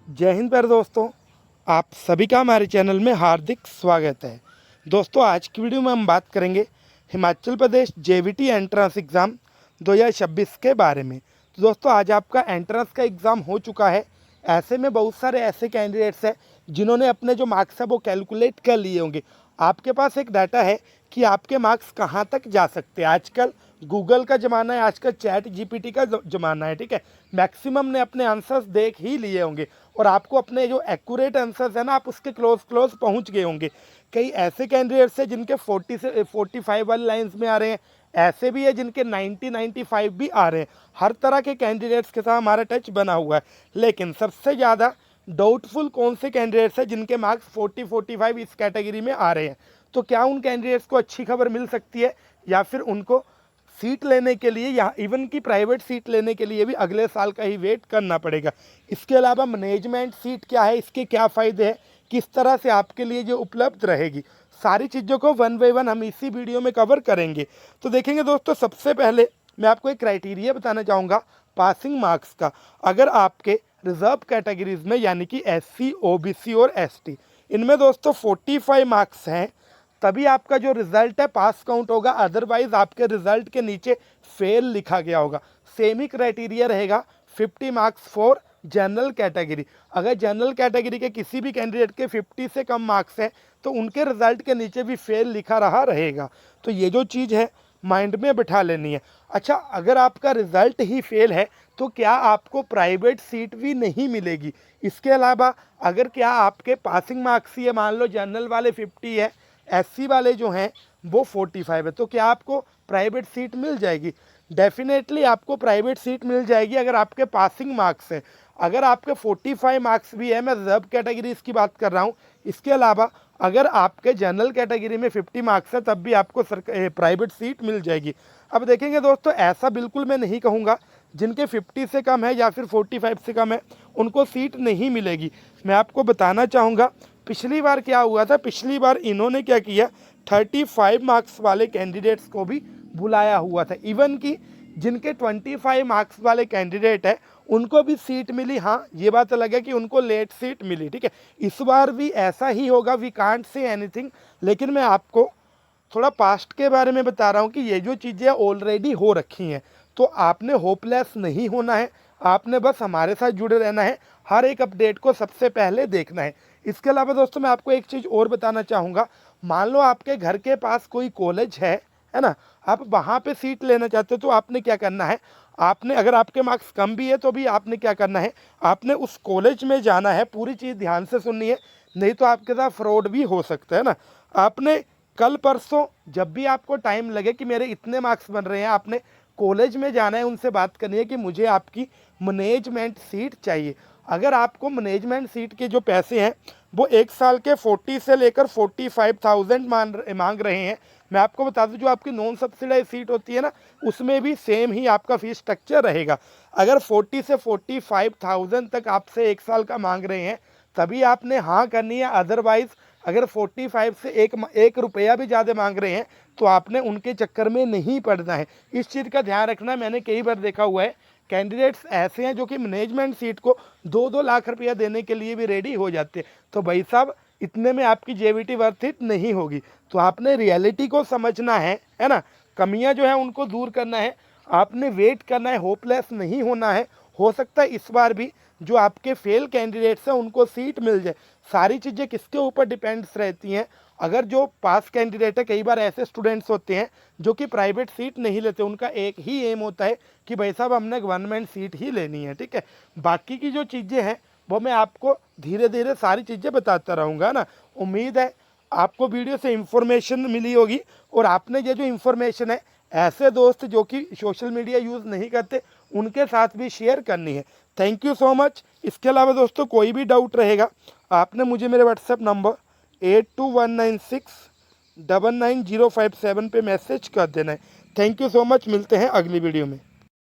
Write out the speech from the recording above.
जय हिंद प्यारे दोस्तों, आप सभी का हमारे चैनल में हार्दिक स्वागत है। दोस्तों, आज की वीडियो में हम बात करेंगे Himachal Pradesh JVT entrance exam 2026 के बारे में। तो दोस्तों, आज आपका एंट्रेंस का एग्ज़ाम हो चुका है। ऐसे में बहुत सारे ऐसे कैंडिडेट्स हैं जिन्होंने अपने जो मार्क्स है वो कैलकुलेट कर लिए होंगे। आपके पास एक डाटा है कि आपके मार्क्स कहाँ तक जा सकते हैं। आजकल गूगल का ज़माना है, आजकल चैट जीपीटी का ज़माना है, ठीक है। मैक्सिमम ने अपने आंसर्स देख ही लिए होंगे और आपको अपने जो एक्यूरेट आंसर्स है ना, आप उसके क्लोज पहुंच गए होंगे। कई ऐसे कैंडिडेट्स हैं जिनके 40 से 45 वाली लाइंस में आ रहे हैं, ऐसे भी है जिनके 90-95 भी आ रहे हैं। हर तरह के कैंडिडेट्स के साथ हमारा टच बना हुआ है। लेकिन सबसे ज़्यादा डाउटफुल कौन से कैंडिडेट्स हैं जिनके मार्क्स 40-45 इस कैटेगरी में आ रहे हैं। तो क्या उन कैंडिडेट्स को अच्छी खबर मिल सकती है या फिर उनको सीट लेने के लिए या इवन की प्राइवेट सीट लेने के लिए भी अगले साल का ही वेट करना पड़ेगा। इसके अलावा मैनेजमेंट सीट क्या है, इसके क्या फ़ायदे हैं, किस तरह से आपके लिए जो उपलब्ध रहेगी, सारी चीज़ों को वन बाय वन हम इसी वीडियो में कवर करेंगे। तो देखेंगे दोस्तों, सबसे पहले मैं आपको एक क्राइटेरिया बताना चाहूँगा पासिंग मार्क्स का। अगर आपके रिजर्व कैटेगरीज में यानी कि SC, OBC और ST इनमें दोस्तों 45 मार्क्स हैं, तभी आपका जो रिज़ल्ट है पास काउंट होगा। अदरवाइज आपके रिज़ल्ट के नीचे फेल लिखा गया होगा। सेम ही क्राइटेरिया रहेगा 50 मार्क्स फॉर जनरल कैटेगरी। अगर जनरल कैटेगरी के किसी भी कैंडिडेट के 50 से कम मार्क्स हैं तो उनके रिज़ल्ट के नीचे भी फेल लिखा रहा रहेगा। तो ये जो चीज़ है माइंड में बिठा लेनी है। अच्छा, अगर आपका रिज़ल्ट ही फेल है तो क्या आपको प्राइवेट सीट भी नहीं मिलेगी। इसके अलावा अगर क्या आपके पासिंग मार्क्स ही है, मान लो जनरल वाले 50 है, SC वाले जो हैं वो 45 है, तो क्या आपको प्राइवेट सीट मिल जाएगी? डेफिनेटली आपको प्राइवेट सीट मिल जाएगी अगर आपके पासिंग मार्क्स हैं। अगर आपके 45 मार्क्स भी है, मैं रिजर्व कैटेगरी इसकी बात कर रहा हूँ। इसके अलावा अगर आपके जनरल कैटेगरी में 50 मार्क्स है तब भी आपको प्राइवेट सीट मिल जाएगी। अब देखेंगे दोस्तों, ऐसा बिल्कुल मैं नहीं कहूँगा जिनके 50 से कम है या फिर 45 से कम है उनको सीट नहीं मिलेगी। मैं आपको बताना चाहूँगा पिछली बार क्या हुआ था। पिछली बार इन्होंने क्या किया, 35 मार्क्स वाले कैंडिडेट्स को भी बुलाया हुआ था। इवन कि जिनके 25 मार्क्स वाले कैंडिडेट है उनको भी सीट मिली। हाँ, ये बात अलग है कि उनको लेट सीट मिली, ठीक है। इस बार भी ऐसा ही होगा, वी कांट से एनीथिंग। लेकिन मैं आपको थोड़ा पास्ट के बारे में बता रहा हूँ कि ये जो चीज़ें ऑलरेडी हो रखी हैं, तो आपने होपलेस नहीं होना है। आपने बस हमारे साथ जुड़े रहना है, हर एक अपडेट को सबसे पहले देखना है। इसके अलावा दोस्तों, मैं आपको एक चीज़ और बताना चाहूँगा। मान लो आपके घर के पास कोई कॉलेज है ना, आप वहाँ पे सीट लेना चाहते हो तो आपने क्या करना है, आपने अगर आपके मार्क्स कम भी है तो भी आपने क्या करना है, आपने उस कॉलेज में जाना है। पूरी चीज़ ध्यान से सुननी है, नहीं तो आपके साथ फ्रॉड भी हो सकता है ना। आपने कल परसों जब भी आपको टाइम लगे कि मेरे इतने मार्क्स बन रहे हैं, आपने कॉलेज में जाना है, उनसे बात करनी है कि मुझे आपकी मैनेजमेंट सीट चाहिए। अगर आपको मैनेजमेंट सीट के जो पैसे हैं वो एक साल के 40 से लेकर 45,000 मांग रहे हैं। मैं आपको बता दूं, जो आपकी नॉन सब्सिडाइज सीट होती है ना, उसमें भी सेम ही आपका फीस स्ट्रक्चर रहेगा। अगर 40 से 45,000 तक आपसे एक साल का मांग रहे हैं तभी आपने हाँ करनी है। अदरवाइज़ अगर 45 से एक रुपया भी ज़्यादा मांग रहे हैं तो आपने उनके चक्कर में नहीं पड़ना है। इस चीज़ का ध्यान रखना। मैंने कई बार देखा हुआ है कैंडिडेट्स ऐसे हैं जो कि मैनेजमेंट सीट को 2-2 लाख रुपया देने के लिए भी रेडी हो जाते हैं। तो भाई साहब, इतने में आपकी जेवीटी वर्थ इट नहीं होगी। तो आपने रियलिटी को समझना है ना। कमियां जो है उनको दूर करना है, आपने वेट करना है, होपलेस नहीं होना है। हो सकता है इस बार भी जो आपके फेल कैंडिडेट्स हैं उनको सीट मिल जाए। सारी चीज़ें किसके ऊपर डिपेंड्स रहती हैं। अगर जो पास कैंडिडेट है, कई बार ऐसे स्टूडेंट्स होते हैं जो कि प्राइवेट सीट नहीं लेते, उनका एक ही एम होता है कि भाई साहब हमने गवर्नमेंट सीट ही लेनी है, ठीक है। बाकी की जो चीज़ें हैं वो मैं आपको धीरे धीरे सारी चीज़ें बताता रहूँगा ना। उम्मीद है आपको वीडियो से इन्फॉर्मेशन मिली होगी और आपने ये जो इन्फॉर्मेशन है ऐसे दोस्त जो कि सोशल मीडिया यूज़ नहीं करते उनके साथ भी शेयर करनी है। Thank you so much. इसके अलावा दोस्तों, कोई भी डाउट रहेगा आपने मुझे मेरे व्हाट्सएप नंबर 8219699057 पे मैसेज कर देना है। Thank you so much. मिलते हैं अगली वीडियो में।